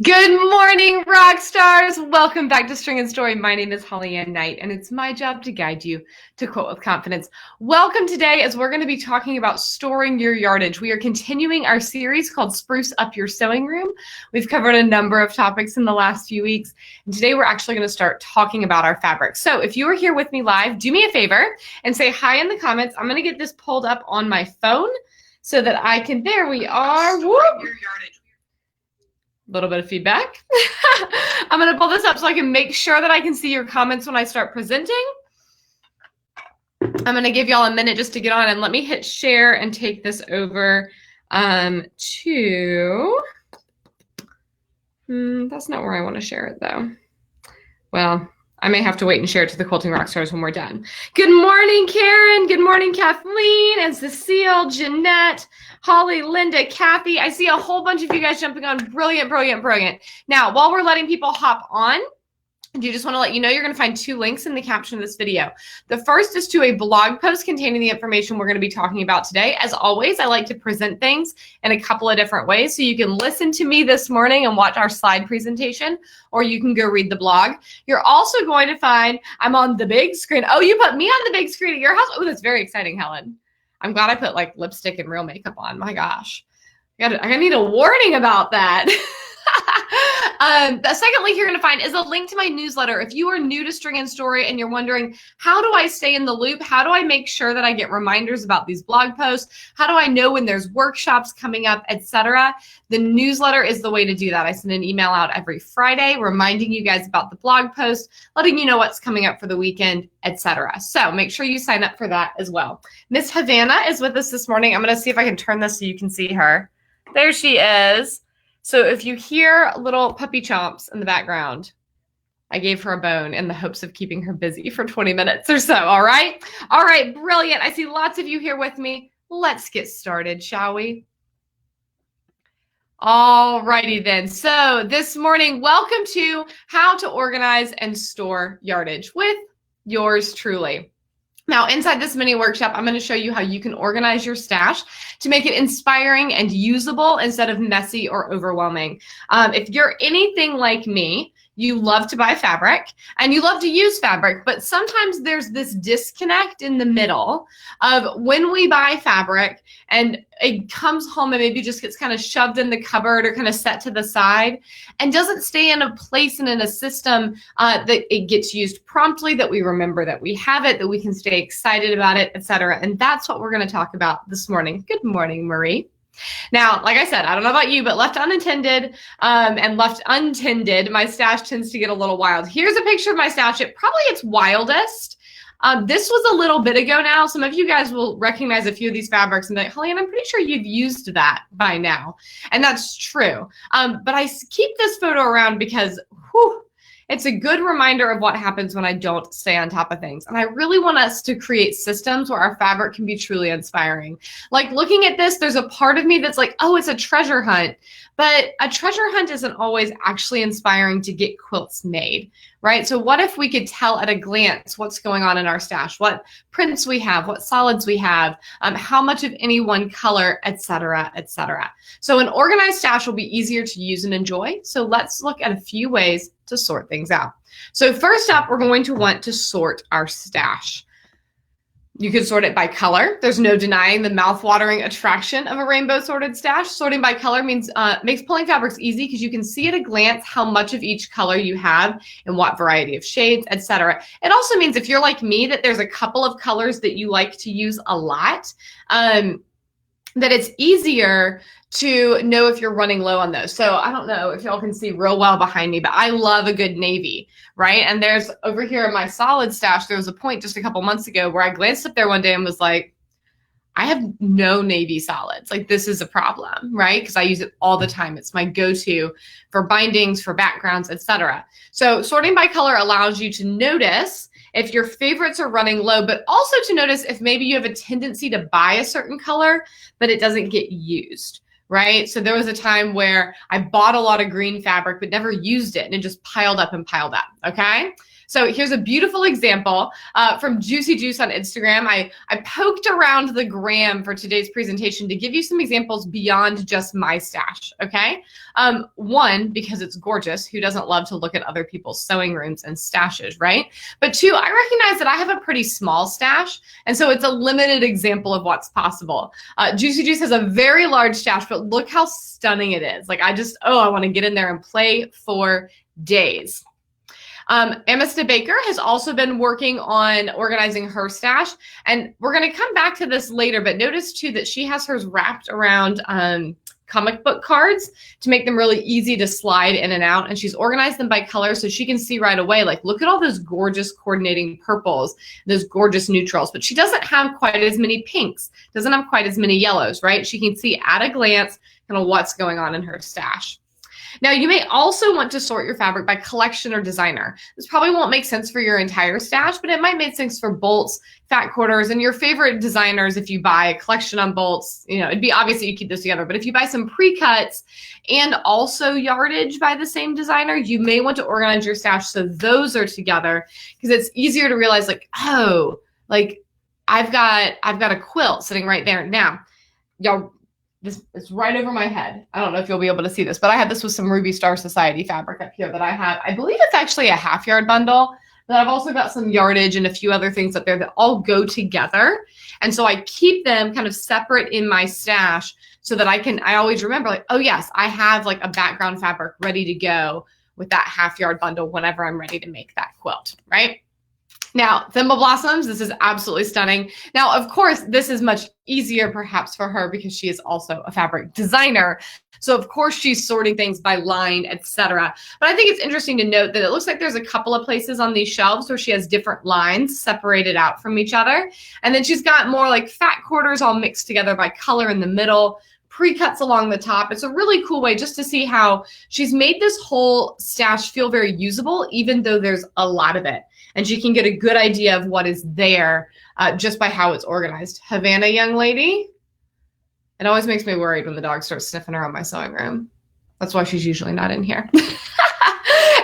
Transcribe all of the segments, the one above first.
Good morning, rock stars. Welcome back to String and Story. My name is HollyAnne Knight, and it's my job to guide you to quote with confidence. Welcome today as we're going to be talking about storing your yardage. We are continuing our series called Spruce Up Your Sewing Room. We've covered a number of topics in the last few weeks, and today we're actually going to start talking about our fabric. So if you are here with me live, do me a favor and say hi in the comments. I'm going to get this pulled up on my phone so that I can, there we are. Whoop. Little bit of feedback. I'm going to pull this up so I can make sure that I can see your comments when I start presenting. I'm going to give y'all a minute just to get on, and let me hit share and take this over to, that's not where I want to share it though. Well, I may have to wait and share it to the Quilting Rockstars when we're done. Good morning, Karen. Good morning, Kathleen and Cecile, Jeanette, Holly, Linda, Kathy. I see a whole bunch of you guys jumping on. Brilliant, brilliant, brilliant. Now, while we're letting people hop on, I do just want to let you know you're going to find two links in the caption of this video. The first is to a blog post containing the information we're going to be talking about today. As always, I like to present things in a couple of different ways. So you can listen to me this morning and watch our slide presentation, or you can go read the blog. You're also going to find I'm on the big screen. Oh, you put me on the big screen at your house? Oh, that's very exciting, Helen. I'm glad I put like lipstick and real makeup on. My gosh. I need a warning about that. The second link you're going to find is a link to my newsletter. If you are new to String and Story and you're wondering, how do I stay in the loop? How do I make sure that I get reminders about these blog posts? How do I know when there's workshops coming up, etc.? The newsletter is the way to do that. I send an email out every Friday reminding you guys about the blog post, letting you know what's coming up for the weekend, etc. So make sure you sign up for that as well. Miss Havana is with us this morning. I'm going to see if I can turn this so you can see her. There she is. So if you hear little puppy chomps in the background, I gave her a bone in the hopes of keeping her busy for 20 minutes or so, all right? All right, brilliant. I see lots of you here with me. Let's get started, shall we? All righty then. So this morning, welcome to How to Organize and Store Yardage with yours truly. Now, inside this mini workshop, I'm going to show you how you can organize your stash to make it inspiring and usable instead of messy or overwhelming. If you're anything like me, you love to buy fabric and you love to use fabric, but sometimes there's this disconnect in the middle of when we buy fabric and it comes home and maybe just gets kind of shoved in the cupboard or kind of set to the side and doesn't stay in a place and in a system that it gets used promptly, that we remember that we have it, that we can stay excited about it, etc. And that's what we're going to talk about this morning. Good morning, Marie. Now, like I said, I don't know about you, but left unattended and left untended, my stash tends to get a little wild. Here's a picture of my stash at probably its wildest. This was a little bit ago now. Some of you guys will recognize a few of these fabrics and be like, HollyAnne, I'm pretty sure you've used that by now. And that's true. But I keep this photo around because, whew, it's a good reminder of what happens when I don't stay on top of things. And I really want us to create systems where our fabric can be truly inspiring. Like looking at this, there's a part of me that's like, oh, it's a treasure hunt. But a treasure hunt isn't always actually inspiring to get quilts made, right? So what if we could tell at a glance what's going on in our stash, what prints we have, what solids we have, how much of any one color, etc., etc. So an organized stash will be easier to use and enjoy. So let's look at a few ways to sort things out. So first up, we're going to want to sort our stash. You could sort it by color. There's no denying the mouth-watering attraction of a rainbow sorted stash. Sorting by color means makes pulling fabrics easy because you can see at a glance how much of each color you have and what variety of shades, etc. It also means if you're like me, that there's a couple of colors that you like to use a lot, that it's easier to know if you're running low on those. So I don't know if y'all can see real well behind me, but I love a good navy, right? And there's over here in my solid stash, there was a point just a couple months ago where I glanced up there one day and was like, I have no navy solids. Like this is a problem, right? Because I use it all the time. It's my go-to for bindings, for backgrounds, etc. So sorting by color allows you to notice if your favorites are running low, but also to notice if maybe you have a tendency to buy a certain color, but it doesn't get used, right? So there was a time where I bought a lot of green fabric, but never used it, and it just piled up and piled up. okay? So here's a beautiful example from Juicy Juice on Instagram. I poked around the gram for today's presentation to give you some examples beyond just my stash, okay? One, because it's gorgeous. Who doesn't love to look at other people's sewing rooms and stashes, right? But two, I recognize that I have a pretty small stash, and so it's a limited example of what's possible. Juicy Juice has a very large stash, but look how stunning it is. Like I want to get in there and play for days. Amnesty Baker has also been working on organizing her stash, and we're going to come back to this later, but notice too that she has hers wrapped around comic book cards to make them really easy to slide in and out, and she's organized them by color so she can see right away, like, look at all those gorgeous coordinating purples, those gorgeous neutrals, but she doesn't have quite as many pinks, doesn't have quite as many yellows, right? She can see at a glance kind of what's going on in her stash. Now, you may also want to sort your fabric by collection or designer. This probably won't make sense for your entire stash, but it might make sense for bolts, fat quarters, and your favorite designers. If you buy a collection on bolts, it'd be obvious that you keep those together. But if you buy some pre-cuts and also yardage by the same designer, you may want to organize your stash so those are together, because it's easier to realize, like, oh, like I've got a quilt sitting right there. Now, y'all, this is right over my head. I don't know if you'll be able to see this, but I had this with some Ruby Star Society fabric up here that I have. I believe it's actually a half-yard bundle, but I've also got some yardage and a few other things up there that all go together. And so I keep them kind of separate in my stash so that I always remember, like, oh yes, I have like a background fabric ready to go with that half-yard bundle whenever I'm ready to make that quilt, right? Now, Thimble Blossoms, this is absolutely stunning. Now, of course, this is much easier perhaps for her because she is also a fabric designer. So of course she's sorting things by line, etc. But I think it's interesting to note that it looks like there's a couple of places on these shelves where she has different lines separated out from each other. And then she's got more like fat quarters all mixed together by color in the middle, pre-cuts along the top. It's a really cool way just to see how she's made this whole stash feel very usable, even though there's a lot of it. And she can get a good idea of what is there just by how it's organized. Havana, young lady. It always makes me worried when the dog starts sniffing around my sewing room. That's why she's usually not in here.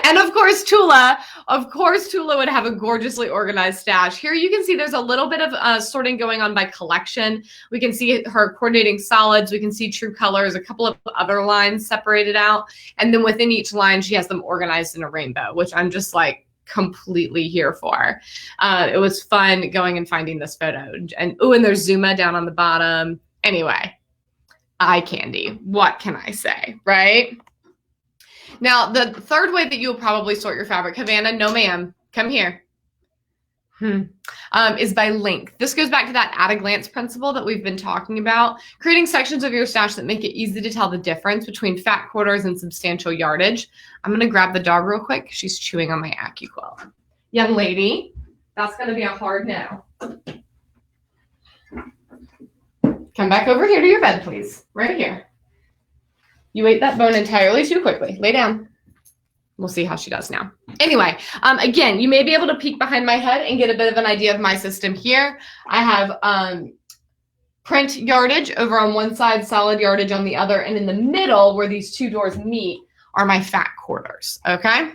And of course, Tula. Of course, Tula would have a gorgeously organized stash. Here you can see there's a little bit of sorting going on by collection. We can see her coordinating solids. We can see true colors, a couple of other lines separated out. And then within each line, she has them organized in a rainbow, which I'm just like, completely here for. It was fun going and finding this photo. And there's Zuma down on the bottom. Anyway, eye candy. What can I say, right? Now, the third way that you'll probably sort your fabric, Havana, no ma'am, come here, is by length. This goes back to that at-a-glance principle that we've been talking about, creating sections of your stash that make it easy to tell the difference between fat quarters and substantial yardage. I'm going to grab the dog real quick. She's chewing on my AccuQuilt. Young lady, that's going to be a hard no. Come back over here to your bed, please. Right here. You ate that bone entirely too quickly. Lay down. We'll see how she does now. Anyway, again, you may be able to peek behind my head and get a bit of an idea of my system here. I have print yardage over on one side, solid yardage on the other, and in the middle where these two doors meet are my fat quarters, okay?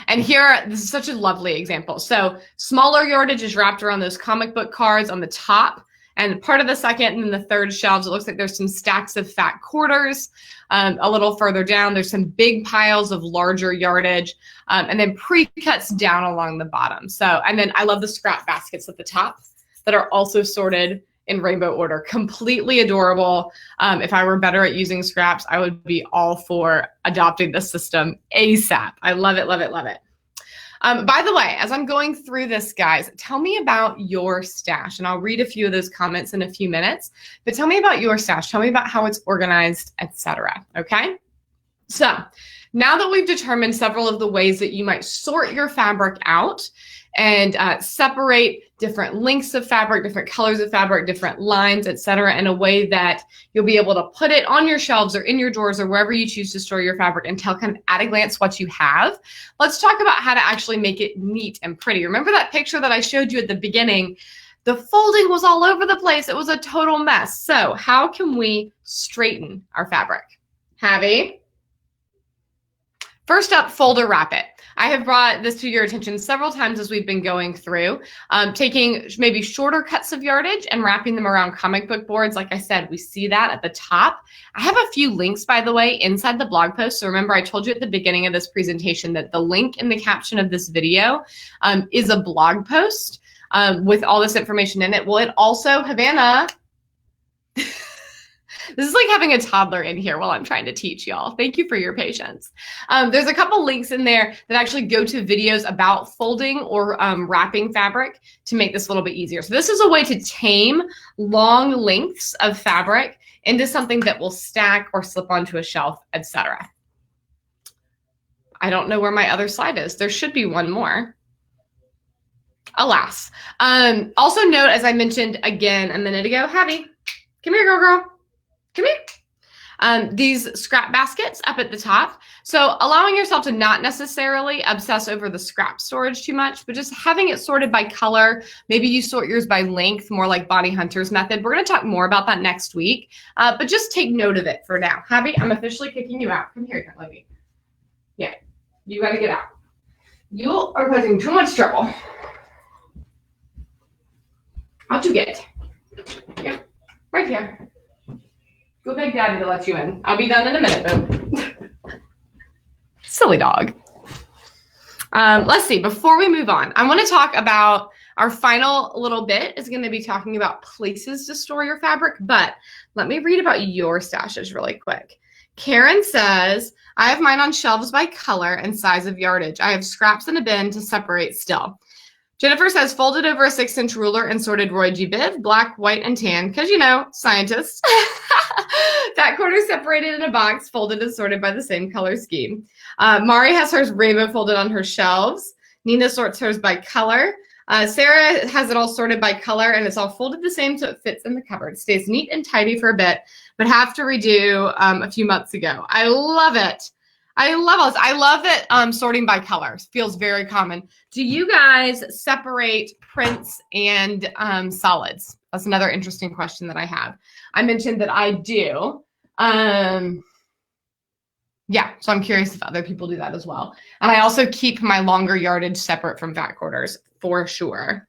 And here, this is such a lovely example. So smaller yardage is wrapped around those comic book cards on the top. And part of the second and then the third shelves, it looks like there's some stacks of fat quarters. A little further down, there's some big piles of larger yardage, and then pre-cuts down along the bottom. So, and then I love the scrap baskets at the top that are also sorted in rainbow order. Completely adorable. If I were better at using scraps, I would be all for adopting this system ASAP. I love it, love it, love it. By the way, as I'm going through this, guys, tell me about your stash, and I'll read a few of those comments in a few minutes, but tell me about your stash. Tell me about how it's organized, etc. Okay? So now that we've determined several of the ways that you might sort your fabric out and separate different lengths of fabric, different colors of fabric, different lines, etc., in a way that you'll be able to put it on your shelves or in your drawers or wherever you choose to store your fabric and tell kind of at a glance what you have. Let's talk about how to actually make it neat and pretty. Remember that picture that I showed you at the beginning? The folding was all over the place. It was a total mess. So how can we straighten our fabric? Javi? First up, fold or wrap it. I have brought this to your attention several times as we've been going through, taking maybe shorter cuts of yardage and wrapping them around comic book boards. Like I said, we see that at the top. I have a few links, by the way, inside the blog post. So remember, I told you at the beginning of this presentation that the link in the caption of this video is a blog post with all this information in it. Well, it also, Havana, this is like having a toddler in here while I'm trying to teach y'all. Thank you for your patience. There's a couple links in there that actually go to videos about folding or wrapping fabric to make this a little bit easier. So this is a way to tame long lengths of fabric into something that will stack or slip onto a shelf, etc. I don't know where my other slide is. There should be one more. Alas. Also note, as I mentioned again a minute ago, Abby, come here, girl. Come here. These scrap baskets up at the top. So allowing yourself to not necessarily obsess over the scrap storage too much, but just having it sorted by color. Maybe you sort yours by length, more like Bonnie Hunter's method. We're going to talk more about that next week, but just take note of it for now. Abby, I'm officially kicking you out. Come here, young lady. Yeah, you got to get out. You are causing too much trouble. How'd you get? Yeah, right here. Go beg daddy to let you in. I'll be done in a minute, though. Silly dog. Let's see. Before we move on, I want to talk about our final little bit is going to be talking about places to store your fabric, but let me read about your stashes really quick. Karen says, I have mine on shelves by color and size of yardage. I have scraps in a bin to separate still. Jennifer says, folded over a 6-inch ruler and sorted Roy G. Biv, black, white, and tan, because, you know, scientists. Fat quarters separated in a box, folded and sorted by the same color scheme. Mari has hers rainbow folded on her shelves. Nina sorts hers by color. Sarah has it all sorted by color, and it's all folded the same so it fits in the cupboard. Stays neat and tidy for a bit, but have to redo a few months ago. I love it. I love this. I love that sorting by colors feels very common. Do you guys separate prints and solids? That's another interesting question that I have. I mentioned that I do. Yeah, so I'm curious if other people do that as well. And I also keep my longer yardage separate from fat quarters for sure.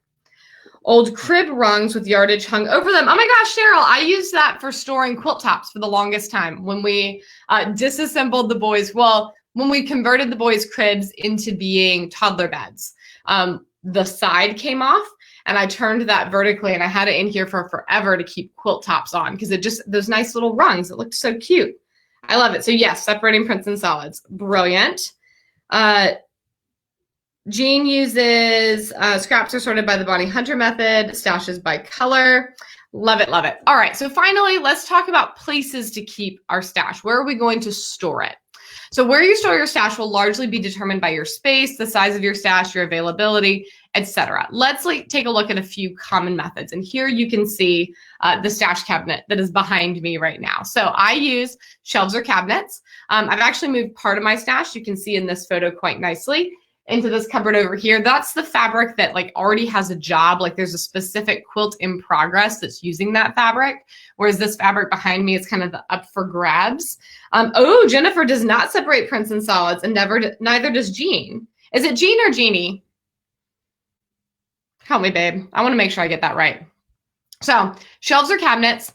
Old crib rungs with yardage hung over them. Oh my gosh, Cheryl, I used that for storing quilt tops for the longest time when we disassembled the boys. Well, when we converted the boys' cribs into being toddler beds, the side came off and I turned that vertically and I had it in here for forever to keep quilt tops on because it just, those nice little rungs, it looked so cute. I love it. So yes, separating prints and solids. Brilliant. Jean uses scraps are sorted by the Bonnie Hunter method, stashes by color. Love it, love it. All right, so finally, let's talk about places to keep our stash. Where are we going to store it? So where you store your stash will largely be determined by your space, the size of your stash, your availability, etc. Let's take a look at a few common methods. And here you can see the stash cabinet that is behind me right now. So I use shelves or cabinets. I've actually moved part of my stash, you can see in this photo quite nicely, into this cupboard over here. That's the fabric that like already has a job. Like there's a specific quilt in progress that's using that fabric. Whereas this fabric behind me is kind of the up for grabs. Oh, Jennifer does not separate prints and solids and neither does Jean. Is it Jean or Jeannie? Help me, babe. I want to make sure I get that right. So shelves or cabinets.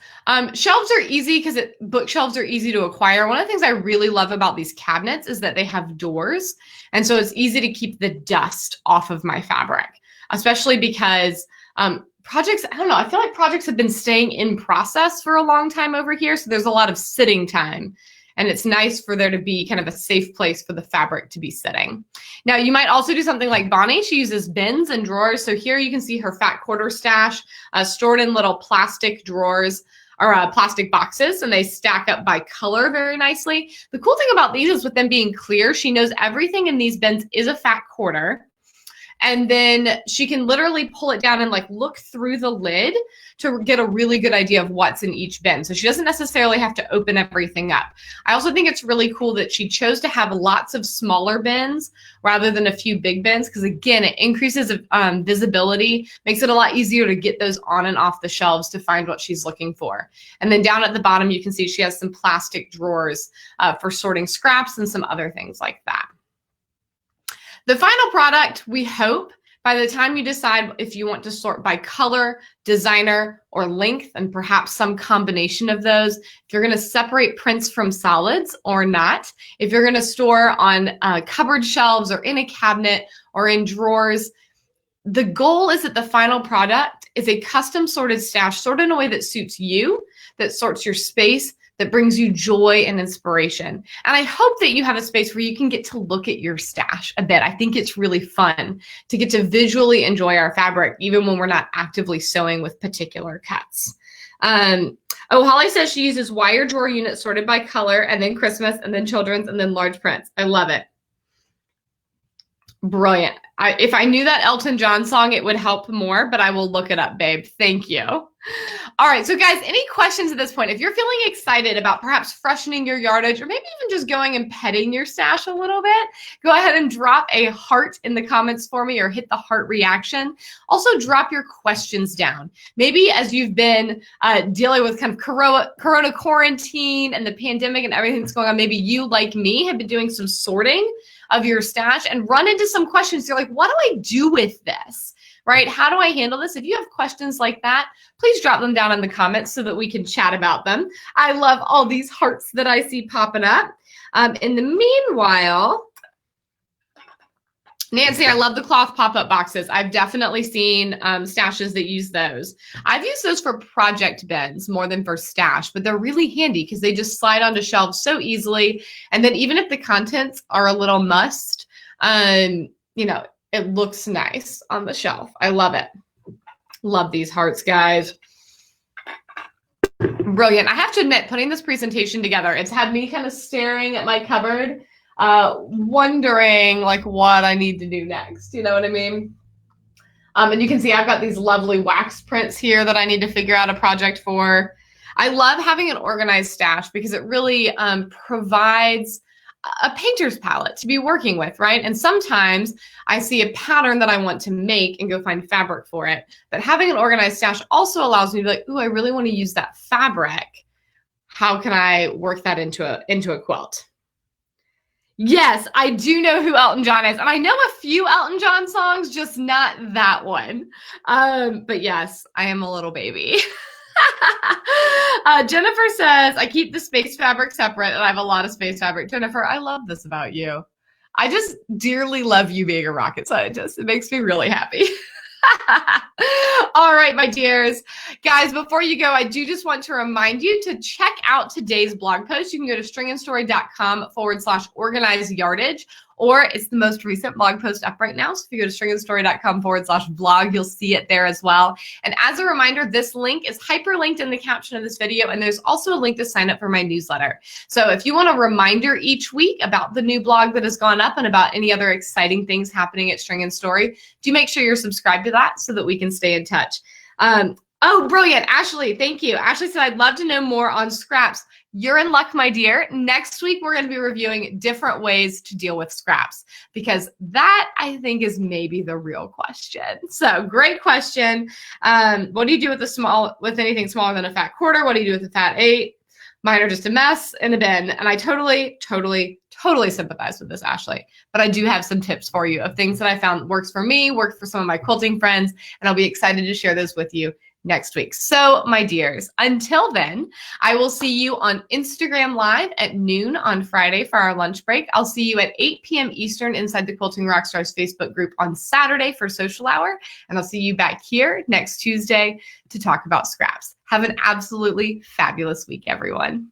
Shelves are easy because bookshelves are easy to acquire. One of the things I really love about these cabinets is that they have doors. And so it's easy to keep the dust off of my fabric, especially because projects, I don't know, I feel like projects have been staying in process for a long time over here. So there's a lot of sitting time. And it's nice for there to be kind of a safe place for the fabric to be sitting. Now, you might also do something like Bonnie. She uses bins and drawers. So here you can see her fat quarter stash stored in little plastic drawers or plastic boxes, and they stack up by color very nicely. The cool thing about these is with them being clear, she knows everything in these bins is a fat quarter. And then she can literally pull it down and like look through the lid to get a really good idea of what's in each bin. So she doesn't necessarily have to open everything up. I also think it's really cool that she chose to have lots of smaller bins rather than a few big bins, because again, it increases visibility, makes it a lot easier to get those on and off the shelves to find what she's looking for. And then down at the bottom, you can see she has some plastic drawers for sorting scraps and some other things like that. The final product, we hope, by the time you decide if you want to sort by color, designer, or length, and perhaps some combination of those, if you're going to separate prints from solids or not, if you're going to store on cupboard shelves or in a cabinet or in drawers, the goal is that the final product is a custom sorted stash, sorted in a way that suits you, that sorts your space, that brings you joy and inspiration. And I hope that you have a space where you can get to look at your stash a bit. I think it's really fun to get to visually enjoy our fabric, even when we're not actively sewing with particular cuts. Holly says she uses wire drawer units sorted by color, and then Christmas, and then children's, and then large prints. I love it. Brilliant. If I knew that Elton John song, it would help more, but I will look it up, babe. Thank you. All right. So guys, any questions at this point? If you're feeling excited about perhaps freshening your yardage, or maybe even just going and petting your stash a little bit, go ahead and drop a heart in the comments for me, or hit the heart reaction. Also drop your questions down. Maybe as you've been dealing with kind of corona quarantine and the pandemic and everything that's going on, maybe you, like me, have been doing some sorting of your stash and run into some questions. You're like, what do I do with this? Right? How do I handle this? If you have questions like that, please drop them down in the comments so that we can chat about them. I love all these hearts that I see popping up. In the meanwhile, Nancy, I love the cloth pop-up boxes. I've definitely seen stashes that use those. I've used those for project bins more than for stash, but they're really handy because they just slide onto shelves so easily. And then even if the contents are a little mussed, you know, it looks nice on the shelf. I love it. Love these hearts, guys. Brilliant. I have to admit, putting this presentation together, it's had me kind of staring at my cupboard, wondering like what I need to do next. You know what I mean? And you can see I've got these lovely wax prints here that I need to figure out a project for. I love having an organized stash because it really provides a painter's palette to be working with, right? And sometimes I see a pattern that I want to make and go find fabric for it. But having an organized stash also allows me to be like, ooh, I really want to use that fabric. How can I work that into a quilt? Yes, I do know who Elton John is. And I know a few Elton John songs, just not that one. But yes, I am a little baby. Jennifer says, I keep the space fabric separate and I have a lot of space fabric. Jennifer, I love this about you. I just dearly love you being a rocket scientist. It makes me really happy. All right, my dears. Guys, before you go, I do just want to remind you to check out today's blog post. You can go to stringandstory.com/organize yardage, or it's the most recent blog post up right now. So if you go to stringandstory.com/blog, you'll see it there as well. And as a reminder, this link is hyperlinked in the caption of this video, and there's also a link to sign up for my newsletter. So if you want a reminder each week about the new blog that has gone up and about any other exciting things happening at String and Story, do make sure you're subscribed to that so that we can stay in touch. Oh, brilliant. Ashley, thank you. Ashley said, I'd love to know more on scraps. You're in luck, my dear. Next week, we're going to be reviewing different ways to deal with scraps, because that, I think, is maybe the real question. So great question. What do you do with anything smaller than a fat quarter? What do you do with a fat 8? Mine are just a mess in a bin. And I totally sympathize with this, Ashley. But I do have some tips for you of things that I found works for me, worked for some of my quilting friends, and I'll be excited to share those with you next week. So, my dears, until then, I will see you on Instagram Live at noon on Friday for our lunch break. I'll see you at 8 p.m. Eastern inside the Quilting Rockstars Facebook group on Saturday for social hour. And I'll see you back here next Tuesday to talk about scraps. Have an absolutely fabulous week, everyone.